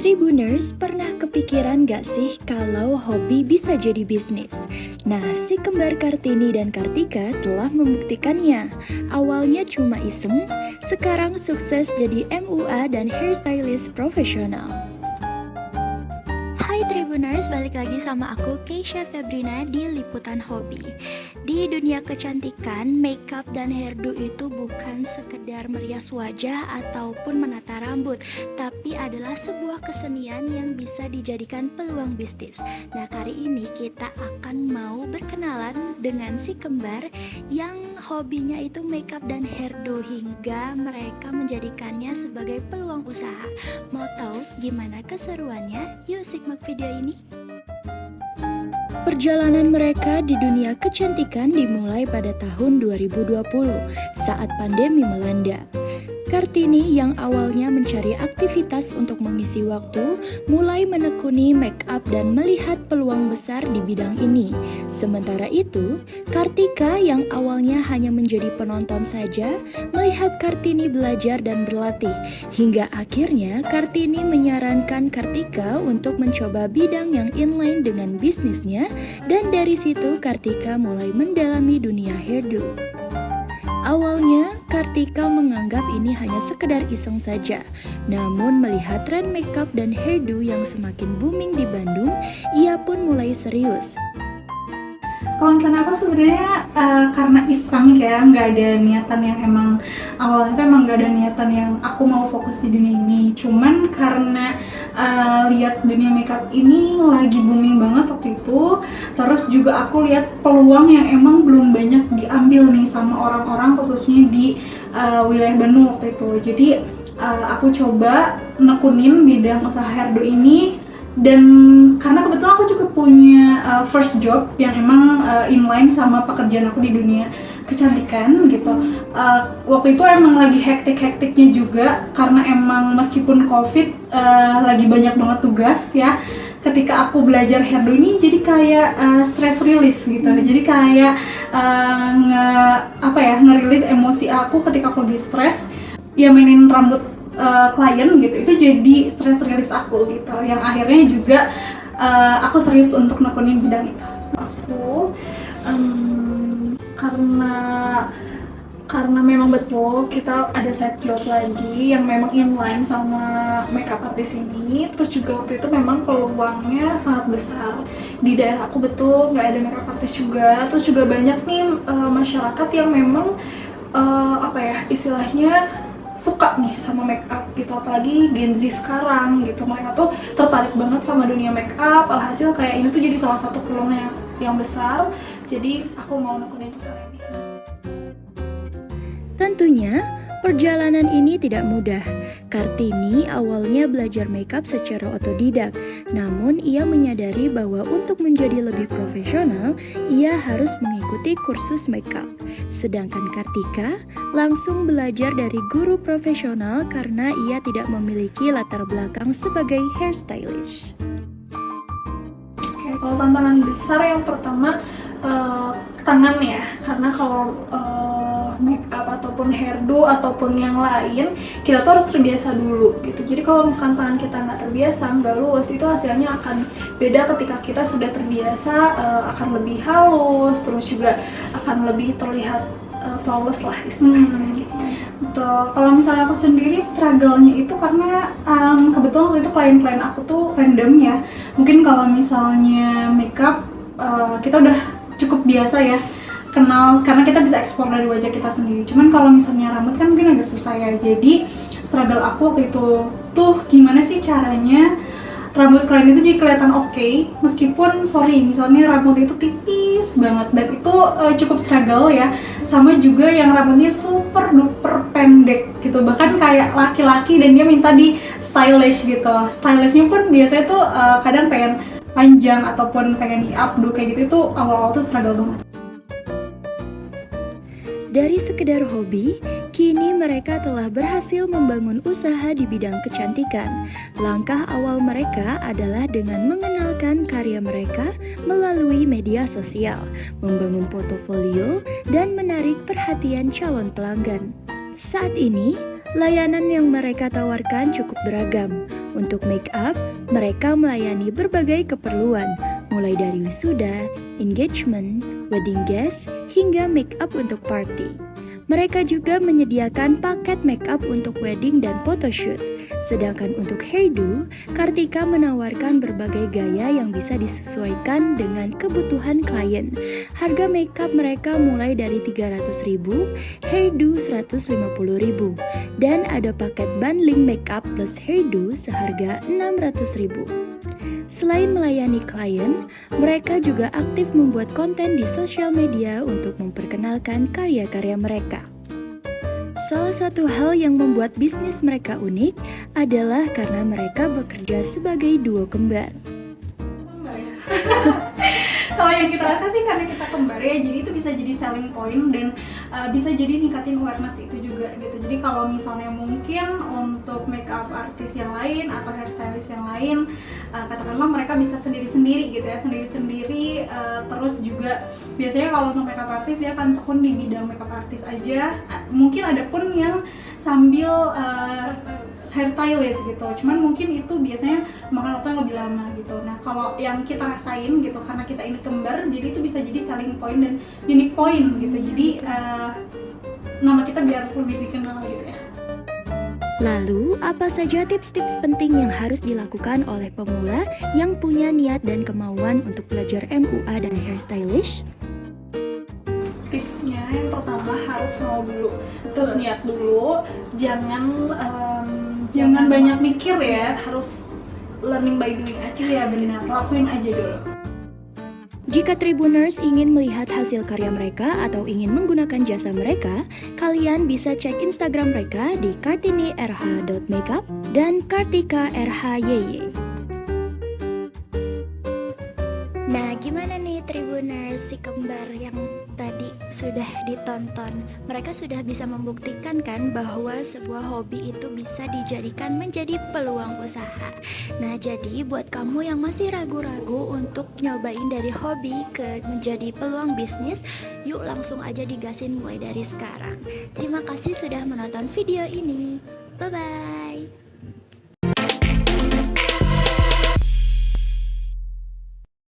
Tribuners, pernah kepikiran gak sih kalau hobi bisa jadi bisnis? Nah, si kembar Kartini dan Kartika telah membuktikannya. Awalnya cuma iseng, sekarang sukses jadi MUA dan hairstylist profesional. Hai Tribuners, balik lagi sama aku Keisha Febrina di Liputan Hobi. Di dunia kecantikan, makeup dan hairdo itu bukan sekedar merias wajah ataupun menata rambut, tapi adalah sebuah kesenian yang bisa dijadikan peluang bisnis. Nah, kali ini kita akan mau berkenalan dengan si kembar yang hobinya itu makeup dan hairdo hingga mereka menjadikannya sebagai peluang usaha. Mau tahu gimana keseruannya? Yuk simak video ini. Perjalanan mereka di dunia kecantikan dimulai pada tahun 2020 saat pandemi melanda. Kartini yang awalnya mencari aktivitas untuk mengisi waktu, mulai menekuni make up dan melihat peluang besar di bidang ini. Sementara itu, Kartika yang awalnya hanya menjadi penonton saja, melihat Kartini belajar dan berlatih. Hingga akhirnya Kartini menyarankan Kartika untuk mencoba bidang yang inline dengan bisnisnya, dan dari situ Kartika mulai mendalami dunia hairdo. Awalnya, Kartika menganggap ini hanya sekedar iseng saja. Namun melihat tren makeup dan hairdo yang semakin booming di Bandung, ia pun mulai serius. Kalau misalnya aku sebenarnya karena iseng ya, nggak ada niatan yang awalnya itu nggak ada niatan yang aku mau fokus di dunia ini. Cuman karena lihat dunia makeup ini lagi booming banget waktu itu, terus juga aku lihat peluang yang emang belum banyak diambil nih sama orang-orang khususnya di wilayah Bandung waktu itu. Jadi aku coba nekunin bidang usaha hairdo ini. Dan karena kebetulan aku juga punya first job yang emang inline sama pekerjaan aku di dunia kecantikan gitu. Waktu itu emang lagi hektik-hektiknya juga karena emang meskipun covid lagi banyak banget tugas ya. Ketika aku belajar hairdo ini jadi kayak stress release gitu. Jadi kayak ngerilis emosi aku ketika aku lagi stres. Ya mainin rambut klien gitu, itu jadi stress release aku gitu, yang akhirnya juga aku serius untuk nekunin bidang itu. Aku karena memang betul kita ada side job lagi yang memang inline sama makeup artist ini, terus juga waktu itu memang peluangnya sangat besar di daerah aku, betul nggak ada makeup artist juga, terus juga banyak nih masyarakat yang memang istilahnya suka nih sama make up gitu, apalagi Gen Z sekarang gitu, mereka tuh tertarik banget sama dunia make up. Alhasil kayak ini tuh jadi salah satu peluang yang besar, jadi aku mau nekunin usaha ini. Tentunya, perjalanan ini tidak mudah. Kartini awalnya belajar makeup secara otodidak, namun ia menyadari bahwa untuk menjadi lebih profesional, ia harus mengikuti kursus makeup. Sedangkan Kartika langsung belajar dari guru profesional karena ia tidak memiliki latar belakang sebagai hairstylist. Oke, kalau tantangan besar yang pertama tangan ya, karena kalau make up ataupun hairdo ataupun yang lain kita tuh harus terbiasa dulu gitu. Jadi kalau misalkan tangan kita nggak terbiasa, nggak luas, itu hasilnya akan beda ketika kita sudah terbiasa, akan lebih halus, terus juga akan lebih terlihat flawless lah istilahnya gitu. Kalau misalnya aku sendiri struggle-nya itu karena kebetulan waktu itu klien-klien aku tuh random ya. Mungkin kalau misalnya makeup kita udah cukup biasa ya kenal, karena kita bisa ekspor dari wajah kita sendiri. Cuman kalau misalnya rambut kan mungkin agak susah ya. Jadi struggle aku waktu itu tuh gimana sih caranya rambut klien itu jadi kelihatan oke, meskipun misalnya rambut itu tipis banget, dan itu cukup struggle ya. Sama juga yang rambutnya super duper pendek gitu, bahkan kayak laki-laki dan dia minta di stylish gitu. Stylishnya pun biasanya tuh kadang pengen panjang ataupun pengen di updo kayak gitu, itu awal-awal tuh struggle banget. Dari sekedar hobi, kini mereka telah berhasil membangun usaha di bidang kecantikan. Langkah awal mereka adalah dengan mengenalkan karya mereka melalui media sosial, membangun portofolio, dan menarik perhatian calon pelanggan. Saat ini, Layanan yang mereka tawarkan cukup beragam. Untuk make up, mereka melayani berbagai keperluan, mulai dari wisuda, engagement, wedding guest, hingga make up untuk party. Mereka juga menyediakan paket make up untuk wedding dan photoshoot. Sedangkan untuk hairdo, Kartika menawarkan berbagai gaya yang bisa disesuaikan dengan kebutuhan klien. Harga makeup mereka mulai dari 300.000, hairdo 150.000, dan ada paket bundling makeup plus hairdo seharga 600.000. Selain melayani klien, mereka juga aktif membuat konten di sosial media untuk memperkenalkan karya-karya mereka. Salah satu hal yang membuat bisnis mereka unik adalah karena mereka bekerja sebagai duo kembar. Kalau yang kita rasa sih karena kita kembar ya, jadi itu bisa jadi selling point dan bisa jadi ningkatin awareness itu juga gitu. Jadi kalau misalnya mungkin untuk makeup artis yang lain atau hairstylist yang lain, katakanlah mereka bisa sendiri-sendiri gitu ya, sendiri-sendiri. Terus juga biasanya kalau untuk makeup artis ya kan tekun di bidang makeup artis aja. Mungkin ada pun yang sambil hairstylist gitu, cuman mungkin itu biasanya makan waktu yang lebih lama gitu. Nah kalau yang kita rasain gitu, karena kita ini kembar, jadi itu bisa jadi selling point dan unique point gitu. Jadi nama kita biar lebih dikenal gitu ya. Lalu, apa saja tips-tips penting yang harus dilakukan oleh pemula yang punya niat dan kemauan untuk belajar MUA dan hairstylish? Tipsnya yang pertama harus mau dulu, terus niat dulu, jangan banyak mikir ya, harus learning by doing aja ya, benar, lakuin aja dulu. Jika Tribuners ingin melihat hasil karya mereka atau ingin menggunakan jasa mereka, kalian bisa cek Instagram mereka di kartinirh.makeup dan kartikarhyy. Nah, gimana nih Tribuners, si kembar yang tadi sudah ditonton? Mereka sudah bisa membuktikan kan bahwa sebuah hobi itu bisa dijadikan menjadi peluang usaha. Nah, jadi buat kamu yang masih ragu-ragu untuk nyobain dari hobi ke menjadi peluang bisnis, yuk langsung aja digasin mulai dari sekarang. Terima kasih sudah menonton video ini. Bye-bye.